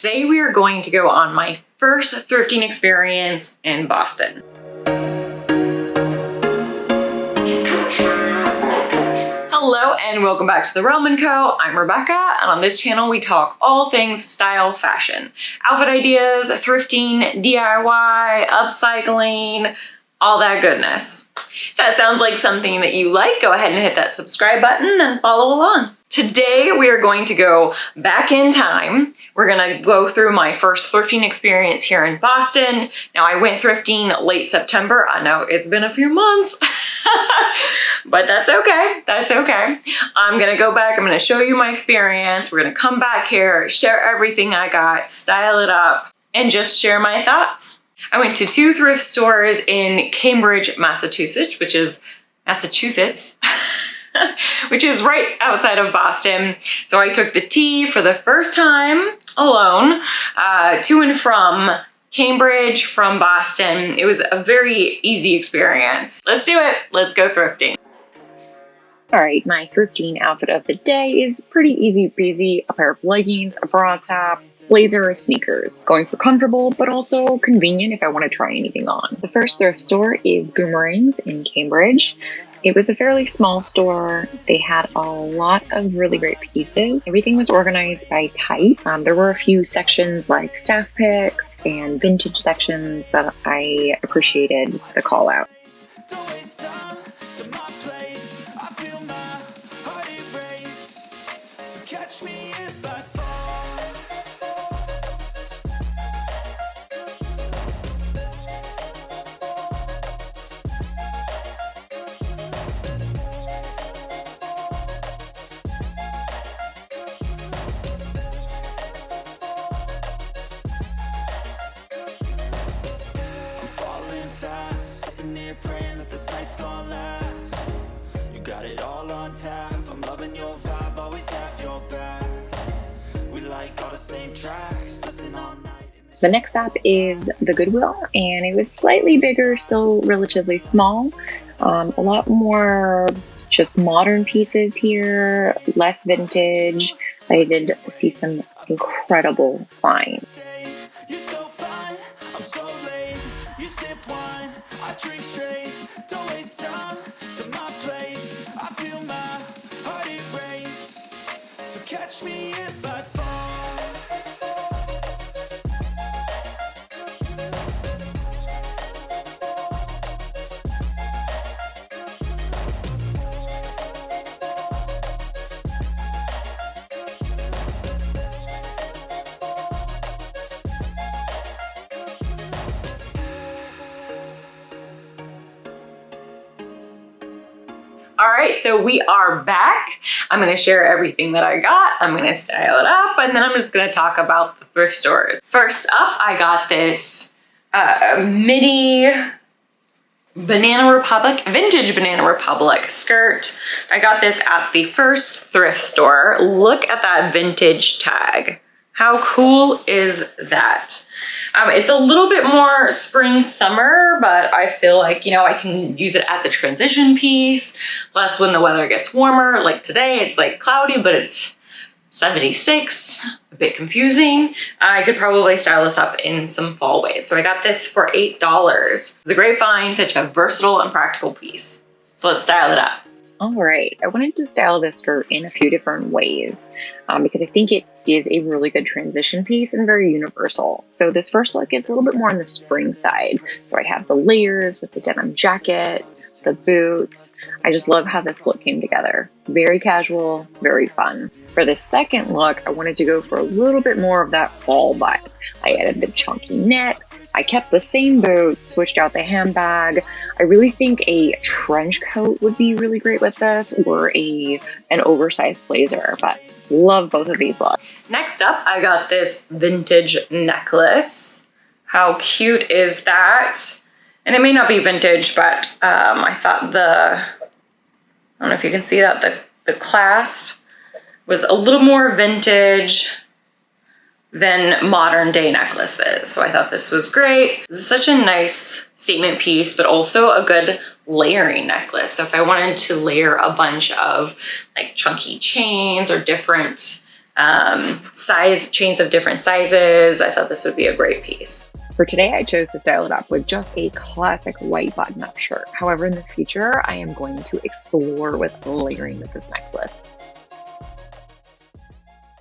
Today we are going to go on my first thrifting experience in Boston. Hello and welcome back to The Realm & Co. I'm Rebecca, and on this channel we talk all things style, fashion, outfit ideas, thrifting, DIY, upcycling, all that goodness. If that sounds like something that you like, go ahead and hit that subscribe button and follow along. Today we are going to go back in time. We're gonna go through my first thrifting experience here in Boston. Now I went thrifting late September. I know it's been a few months, but that's okay, that's okay. I'm gonna go back, I'm gonna show you my experience. We're gonna come back here, share everything I got, style it up, and just share my thoughts. I went to 2 thrift stores in Cambridge, Massachusetts, which is which is right outside of Boston. So I took the T for the first time alone, to and from Cambridge from Boston. It was a very easy experience. Let's do it. Let's go thrifting. All right, my thrifting outfit of the day is pretty easy peasy. A pair of leggings, a bra top, blazer, sneakers. Going for comfortable, but also convenient if I want to try anything on. The first thrift store is Boomerangs in Cambridge. It was a fairly small store. They had a lot of really great pieces. Everything was organized by type. There were a few sections like staff picks and vintage sections that I appreciated the call out. Praying that this night's gonna last. You got it all on tap. I'm loving your vibe, always have your back. We like all the same tracks, listen all night. The next stop is the Goodwill, and it was slightly bigger, still relatively small. A lot more just modern pieces here, less vintage. I did see some incredible finds. I drink straight, don't waste time to my place. I feel my heart erase, so catch me if I fall. All right, so we are back. I'm gonna share everything that I got. I'm gonna style it up, and then I'm just gonna talk about the thrift stores. First up, I got this midi Banana Republic, vintage Banana Republic skirt. I got this at the first thrift store. Look at that vintage tag. How cool is that? It's a little bit more spring summer, but I feel like, you know, I can use it as a transition piece. Plus when the weather gets warmer, like today, it's like cloudy, but it's 76, a bit confusing. I could probably style this up in some fall ways. So I got this for $8. It's a great find, such a versatile and practical piece. So let's style it up. All right, I wanted to style this skirt in a few different ways because I think it is a really good transition piece and very universal. So this first look is a little bit more on the spring side. So I have the layers with the denim jacket, the boots. I just love how this look came together. Very casual, very fun. For the second look, I wanted to go for a little bit more of that fall vibe. I added the chunky knit. I kept the same boots, switched out the handbag. I really think a trench coat would be really great with this, or an oversized blazer, but love both of these looks. Next up, I got this vintage necklace. How cute is that? And it may not be vintage, but I thought I don't know if you can see that, the clasp was a little more vintage than modern day necklaces. So I thought this was great. This is such a nice statement piece, but also a good layering necklace. So if I wanted to layer a bunch of like chunky chains or different chains of different sizes. I thought this would be a great piece. For today, I chose to style it up with just a classic white button-up shirt. However, in the future, I am going to explore with layering with this necklace.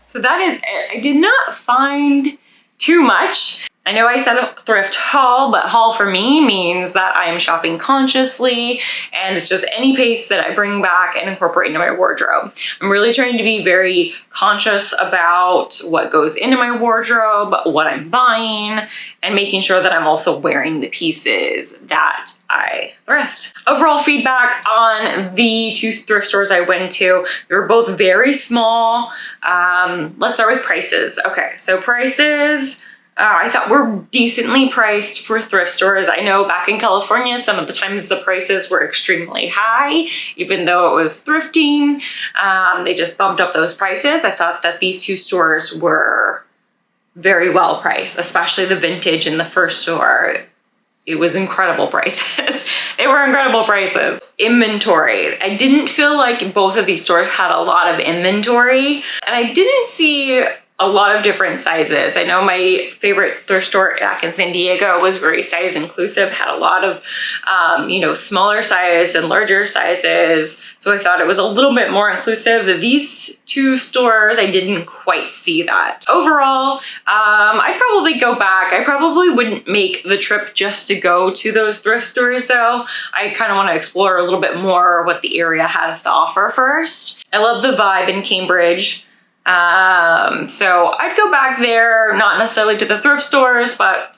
So that is it. I did not find too much. I know I said a thrift haul, but haul for me means that I am shopping consciously, and it's just any piece that I bring back and incorporate into my wardrobe. I'm really trying to be very conscious about what goes into my wardrobe, what I'm buying, and making sure that I'm also wearing the pieces that I thrift. Overall feedback on the two thrift stores I went to, they were both very small. Let's start with prices. Okay, so prices, I thought were decently priced for thrift stores. I know back in California, some of the times the prices were extremely high, even though it was thrifting. They just bumped up those prices. I thought that these two stores were very well priced, especially the vintage in the first store. It was incredible prices. They were incredible prices. Inventory. I didn't feel like both of these stores had a lot of inventory, and I didn't see a lot of different sizes. I know my favorite thrift store back in San Diego was very size inclusive, had a lot of, smaller size and larger sizes. So I thought it was a little bit more inclusive. These two stores, I didn't quite see that. Overall, I'd probably go back. I probably wouldn't make the trip just to go to those thrift stores though. I kind of want to explore a little bit more what the area has to offer first. I love the vibe in Cambridge. So I'd go back there, not necessarily to the thrift stores, but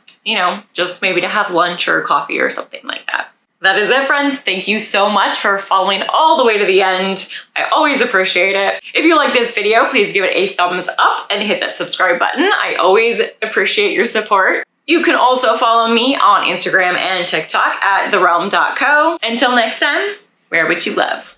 just maybe to have lunch or coffee or something like that. That is it, friends. Thank you so much for following all the way to the end. I always appreciate it. If you like this video, please give it a thumbs up and hit that subscribe button. I always appreciate your support. You can also follow me on Instagram and TikTok at therealm.co. Until next time, wear what you love.